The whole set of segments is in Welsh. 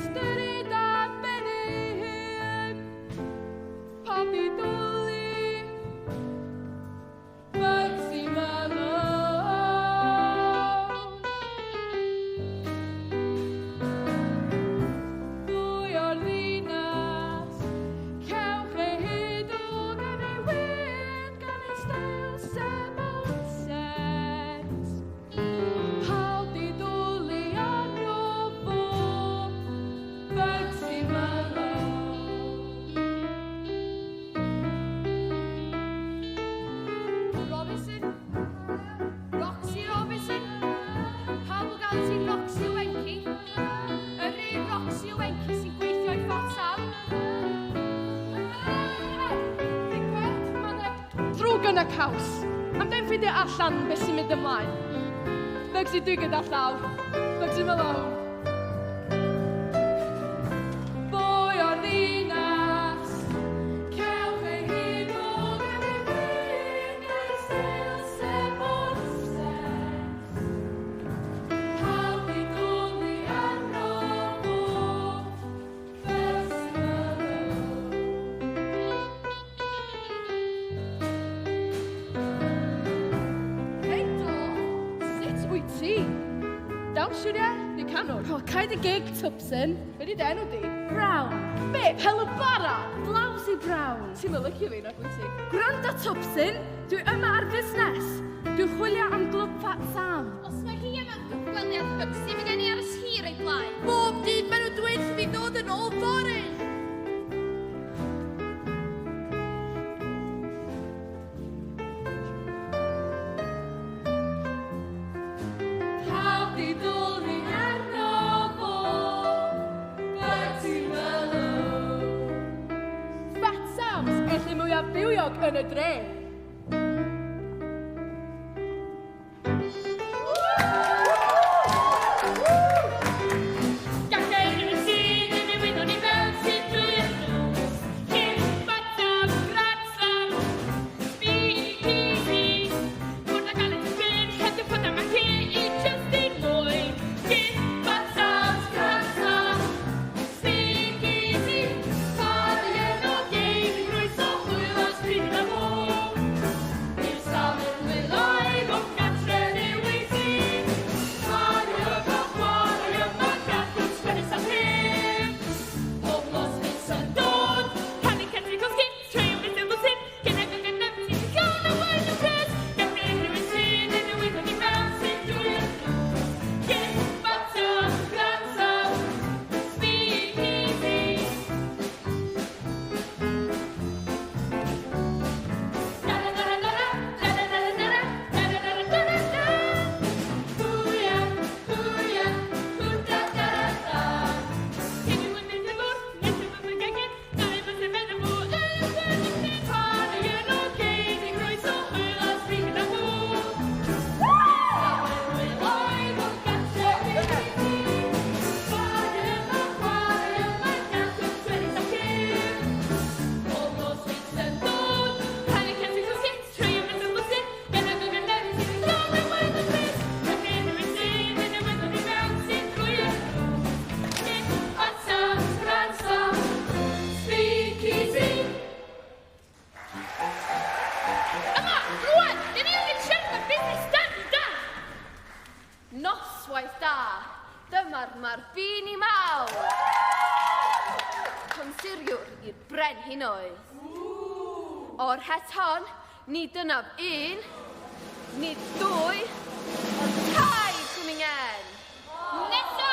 ystyried a ben ei hun, pan di dwli, fag sy'n malon. Fwy o'r ddinas, cewch ei hyd o gan ei wyn, gan ei stael sebon sens. Pawb di dwli arno fo, fag sy'n malon. Robinson, Roxy Robinson, pawb o gael ti Roxy Wency, yr un Roxy Wency sy'n gweithio i Fforsam. Digwedd, mae'n drwg yn y caws. Am ddim ffindio allan beth sy'n mynd ymlaen. Bugsy dwi gyda llaw, Bugsy Malone. Fwy o'r ddinas, cewch ei hyd o gan ei wyn, gan ei stael sebon sens. Pawb di dwli arno fo, fag sy'n malon. Hei do, sut wyt ti? Dawn siwriau, neu canwr? O, caid y gig, Tubson. Be di denw di? Brown. Be, pel y bara? Blawsy brown. Ti'n mylycio fi, nag wyt ti? Gwrando, Tubson. Dwi yma ar fusnes. Dwi'n chwilio am glwb Fat Sam. Os mae hi yma gweliad Bugsy, mae gen i aros hir ei blaen. Bob dydd maen nhw dweud wrth fi ddod yn ôl fory. Pawb di dwli arno fo, fag sy'n malon. Fat Sam's y lle mwyaf bywiog yn y dre. Noswaith da, dyma'r marbini mawr. Consiriwr i'r brenhinoedd. O'r het hon, ni dynaf un, ni dwy, ond tai cwningen. Nesa!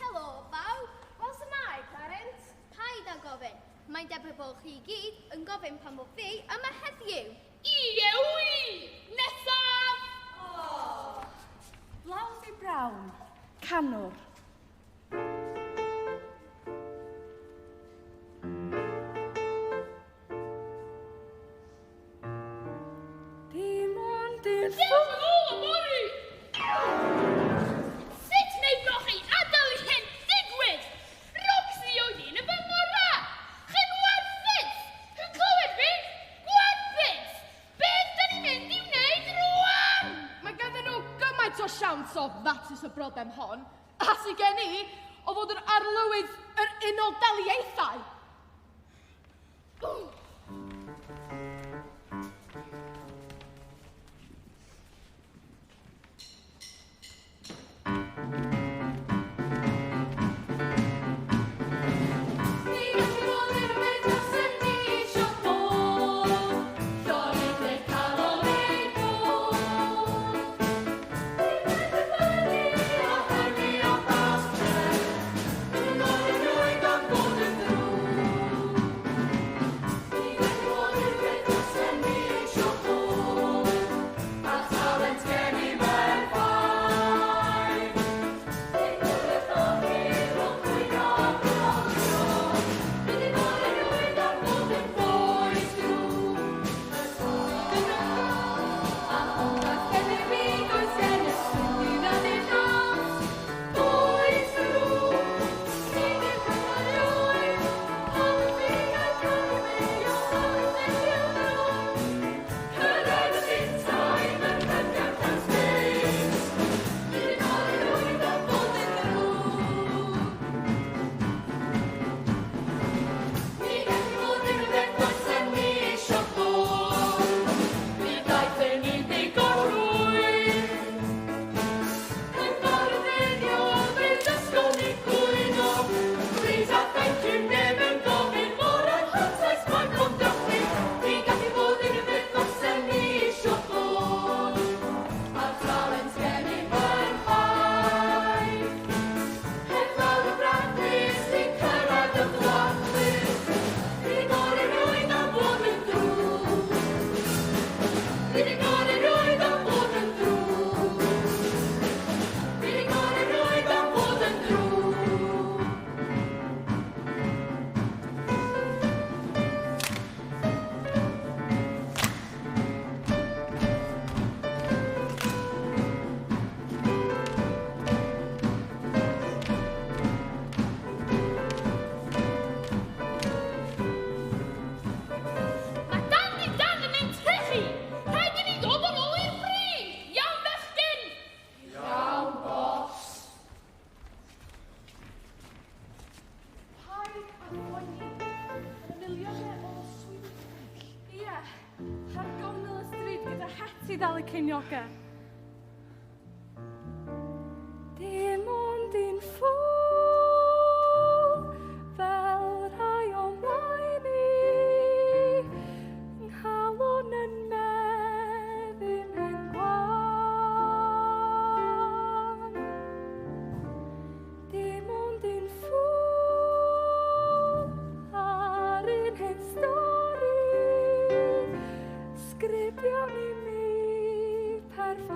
Helo, bawb. Wel, symai, Clarence. Paid â gofyn. Mae'n debyg bod chi gyd yn gofyn pan bod fi yma heddiw. Iewi! Nesaf! Blawsy brown. Canwr. Dim ond i'r Sut wneud chi adael i hyn ddigwydd? Roxy oedd un y fy ngora. Chi'n werthydd? Chi'n clywed fi? Gwerthydd! Beth da ni'n mynd i wneud rwan? Mae ganddyn nhw gymaint o siawns o o ddatrys y broblem hon, a sydd gen I o fod yn arlywydd yr unol daliaethau. Dal y cynioga. Dim ond un ffwl fel rhai o mlaen I yng nghalon yn meddyn yn gwan. Dim ond un ffwl ar un hen stori sgrifio I mi perffaith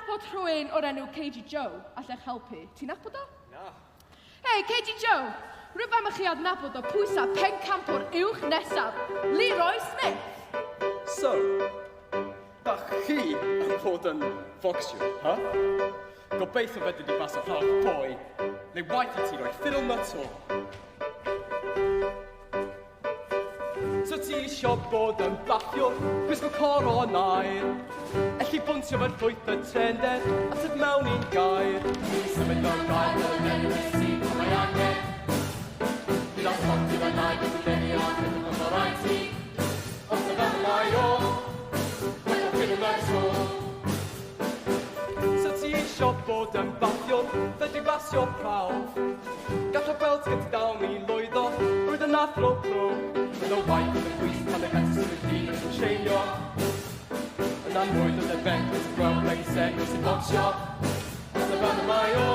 bod rhywun o'r enw KG Joe allech helpu. Ti'n nabod o? Na. Hei, KG Joe, rhywbeth chi adnabod o pwysa pencampwr uwch nesaf, Leroy Smith. So, da chi yn fod yn focsio, ha? Gobeithio fedri di bas o half boy, neu waith I ti roi ffilm na to. So ti isio bod yn baffio, gwisgo cor o nair, elli bwntio fe'r llwyth y trender, a sydd mewn i'n gair. Symud o'n gair o'n enw I si, o mae angen. Gyda ffont i'r nair, gyda lenni o'n gyda o'n o'r ti. Os y fel mai o, mae'n ffilm na to. So ti isio bod yn baffio, fedri basio prawf. Gall o belt gyda dawn I lwyddo, roedd yn athro pro. Roedd o waith yn y gwych pan y het sy'n dyn yn treinio. Yn anwyd yn y bench yn gweld lein sen sy'n bocsio. Os y fan y mai o,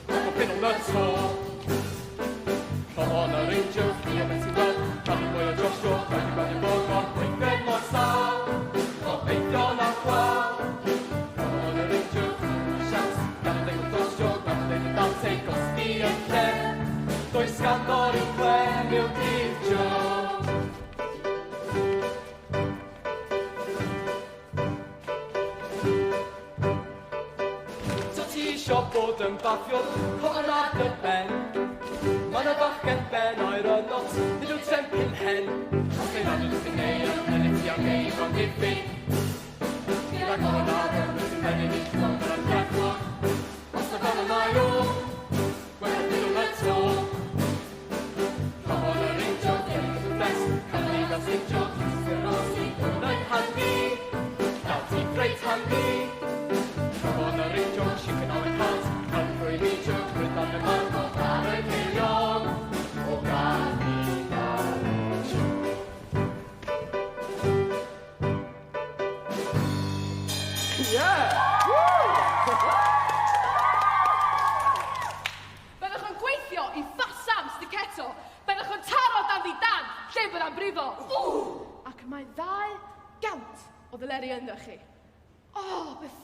ac o pin o'n y to. Cohon yr angel, fi am yn sy'n gweld, pan i'n mwy o Joshua, rhaid I gweld i'n bod mor gweithred mor sal. O beithio na'r chwal. Cohon yr angel, sians, gan y ddeud o Joshua, gan y ddeud o Dante, gosti yn cem. Does ganddo'r i'w ble mewn dirjo. So ti isio bod yn baffiol, co'n ar dy ben. Ma' 'na fachgen ben o'r ynot, nid yw'n trempyn hen. Os fe'n adwn sy'n neud, yn y ti am geir o'n diffyn. Gyda co'n adwn sy'n menydd I ffwrdd yn gwerthwr. Os y fan y mai o, wel ydyn nhw'n eto. Cohon yr angel, gen i'n best, can I fel St. John, sy'n os I hwn yn handi, gael ti greit handi. Cohon yr angel, chicken on the cart, can rwy major, ryddan y man, o gar y ceirion, o gar I gar Byddwch yn gweithio I Fast Sam's Diceto. Byddwch yn taro dan ddi dan, lle byddai'n brifo. Ac mae 200 o ddoleri ynddo chi. O, beth